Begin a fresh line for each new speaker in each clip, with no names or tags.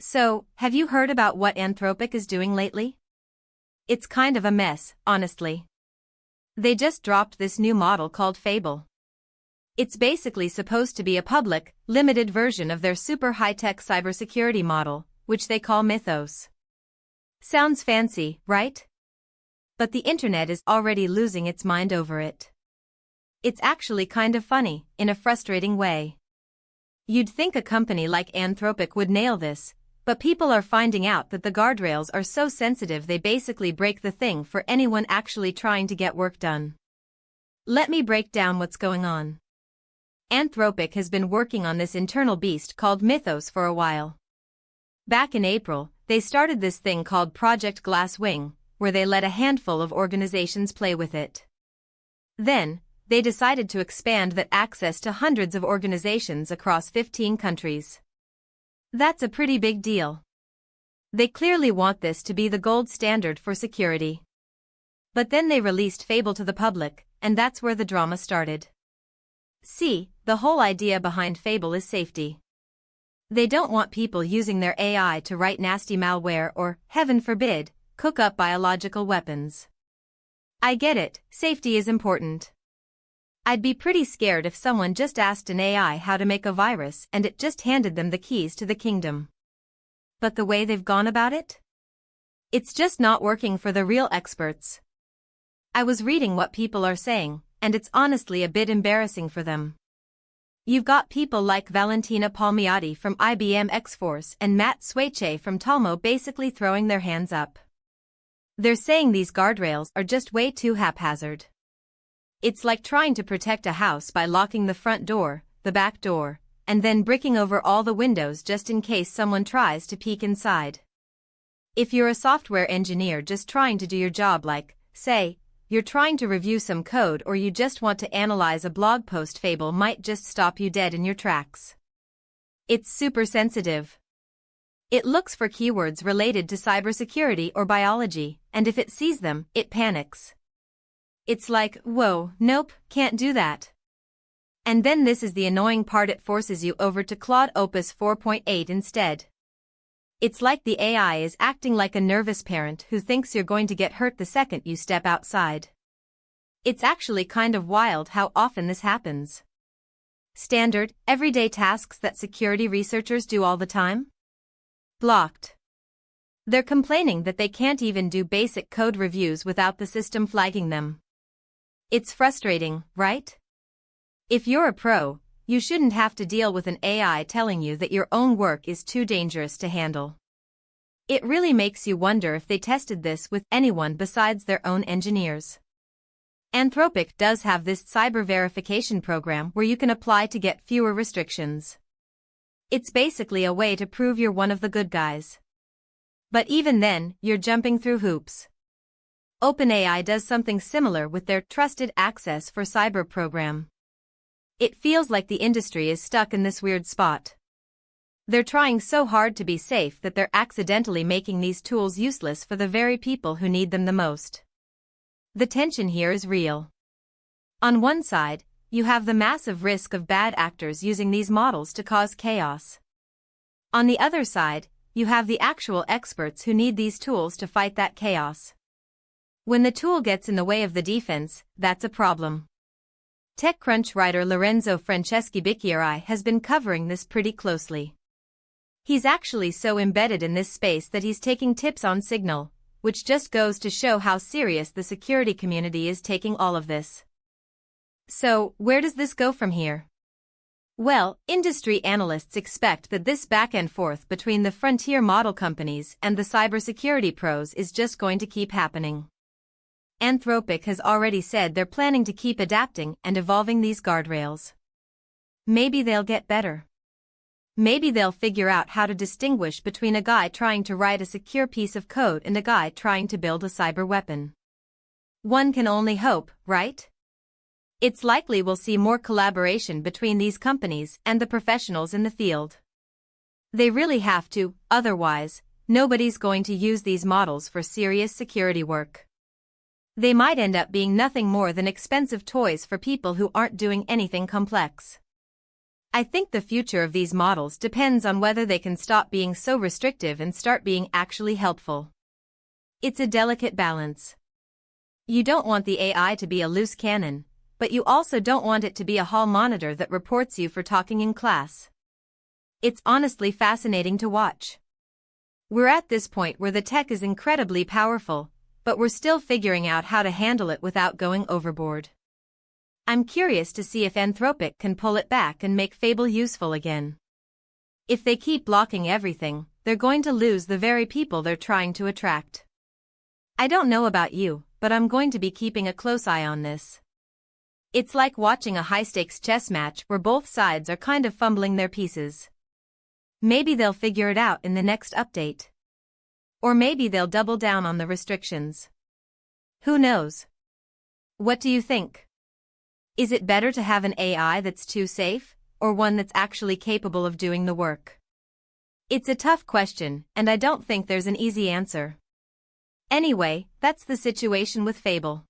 So, have you heard about what Anthropic is doing lately? It's kind of a mess, honestly. They just dropped this new model called Fable. It's basically supposed to be a public, limited version of their super high-tech cybersecurity model, which they call Mythos. Sounds fancy, right? But the internet is already losing its mind over it. It's actually kind of funny, in a frustrating way. You'd think a company like Anthropic would nail this, but people are finding out that the guardrails are so sensitive they basically break the thing for anyone actually trying to get work done. Let me break down what's going on. Anthropic has been working on this internal beast called Mythos for a while. Back in April, they started this thing called Project Glasswing, where they let a handful of organizations play with it. Then, they decided to expand that access to hundreds of organizations across 15 countries. That's a pretty big deal. They clearly want this to be the gold standard for security. But then they released Fable to the public, and that's where the drama started. See, the whole idea behind Fable is safety. They don't want people using their AI to write nasty malware or, heaven forbid, cook up biological weapons. I get it, safety is important. I'd be pretty scared if someone just asked an AI how to make a virus and it just handed them the keys to the kingdom. But the way they've gone about it? It's just not working for the real experts. I was reading what people are saying, and it's honestly a bit embarrassing for them. You've got people like Valentina Palmiotti from IBM X-Force and Matt Swayche from Talmo basically throwing their hands up. They're saying these guardrails are just way too haphazard. It's like trying to protect a house by locking the front door, the back door, and then bricking over all the windows just in case someone tries to peek inside. If you're a software engineer just trying to do your job like, say, you're trying to review some code or you just want to analyze a blog post, Fable might just stop you dead in your tracks. It's super sensitive. It looks for keywords related to cybersecurity or biology, and if it sees them, it panics. It's like, whoa, nope, can't do that. And then this is the annoying part, it forces you over to Claude Opus 4.8 instead. It's like the AI is acting like a nervous parent who thinks you're going to get hurt the second you step outside. It's actually kind of wild how often this happens. Standard, everyday tasks that security researchers do all the time? Blocked. They're complaining that they can't even do basic code reviews without the system flagging them. It's frustrating, right? If you're a pro, you shouldn't have to deal with an AI telling you that your own work is too dangerous to handle. It really makes you wonder if they tested this with anyone besides their own engineers. Anthropic does have this cyber verification program where you can apply to get fewer restrictions. It's basically a way to prove you're one of the good guys. But even then, you're jumping through hoops. OpenAI does something similar with their Trusted Access for Cyber program. It feels like the industry is stuck in this weird spot. They're trying so hard to be safe that they're accidentally making these tools useless for the very people who need them the most. The tension here is real. On one side, you have the massive risk of bad actors using these models to cause chaos. On the other side, you have the actual experts who need these tools to fight that chaos. When the tool gets in the way of the defense, that's a problem. TechCrunch writer Lorenzo Franceschi-Bicchieri has been covering this pretty closely. He's actually so embedded in this space that he's taking tips on Signal, which just goes to show how serious the security community is taking all of this. So, where does this go from here? Well, industry analysts expect that this back and forth between the frontier model companies and the cybersecurity pros is just going to keep happening. Anthropic has already said they're planning to keep adapting and evolving these guardrails. Maybe they'll get better. Maybe they'll figure out how to distinguish between a guy trying to write a secure piece of code and a guy trying to build a cyber weapon. One can only hope, right? It's likely we'll see more collaboration between these companies and the professionals in the field. They really have to, otherwise, nobody's going to use these models for serious security work. They might end up being nothing more than expensive toys for people who aren't doing anything complex. I think the future of these models depends on whether they can stop being so restrictive and start being actually helpful. It's a delicate balance. You don't want the AI to be a loose cannon, but you also don't want it to be a hall monitor that reports you for talking in class. It's honestly fascinating to watch. We're at this point where the tech is incredibly powerful, but we're still figuring out how to handle it without going overboard. I'm curious to see if Anthropic can pull it back and make Fable useful again. If they keep blocking everything, they're going to lose the very people they're trying to attract. I don't know about you, but I'm going to be keeping a close eye on this. It's like watching a high-stakes chess match where both sides are kind of fumbling their pieces. Maybe they'll figure it out in the next update. Or maybe they'll double down on the restrictions. Who knows? What do you think? Is it better to have an AI that's too safe, or one that's actually capable of doing the work? It's a tough question, and I don't think there's an easy answer. Anyway, that's the situation with Fable.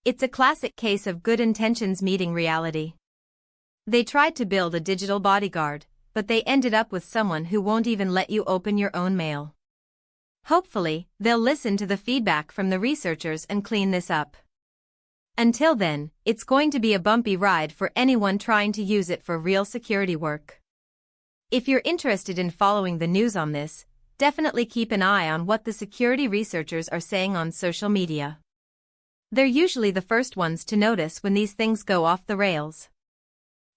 It's a classic case of good intentions meeting reality. They tried to build a digital bodyguard, but they ended up with someone who won't even let you open your own mail. Hopefully, they'll listen to the feedback from the researchers and clean this up. Until then, it's going to be a bumpy ride for anyone trying to use it for real security work. If you're interested in following the news on this, definitely keep an eye on what the security researchers are saying on social media. They're usually the first ones to notice when these things go off the rails.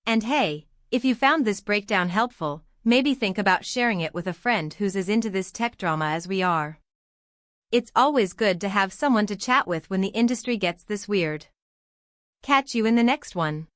And hey, if you found this breakdown helpful, maybe think about sharing it with a friend who's as into this tech drama as we are. It's always good to have someone to chat with when the industry gets this weird. Catch you in the next one.